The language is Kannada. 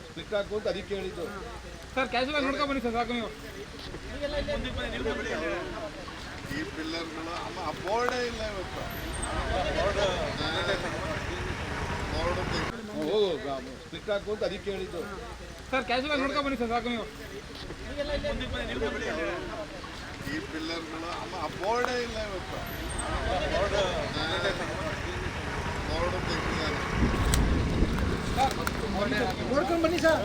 ಸ್ಟಿಕ್ ಹಾಕು ಅಂತ ಅದಕ್ಕೆ ಹೇಳಿದ್ದು ಸರ್ ಕ್ಯಾಶುವಲ್ ನೋಡ್ಕೊಂಡು ಬನ್ನಿ ಸರ್ ಸಾಕು ನೀವು ಈ ಪಿಲ್ಲರ್ಗಳು ಆ ಬೋರ್ಡೇ ಇಲ್ಲ ಇವತ್ತು ಸ್ಟಿಕ್ ಹಾಕು ಅಂತ ಅದಕ್ಕೆ ಹೇಳಿದ್ದು ಸರ್ ಕ್ಯಾಶುವಲ್ ನೋಡ್ಕೊಂಡು ಬನ್ನಿ ಸರ್ ಸಾಕು ನೀವು ಈ ಪಿಲ್ಲರ್ಗಳು ಆ ಬೋರ್ಡೇ ಇಲ್ಲ ಇವತ್ತು ಬೋರ್ಡ್ ನೋಡ್ಕೊಂಡು ಬನ್ನಿ ಸರ್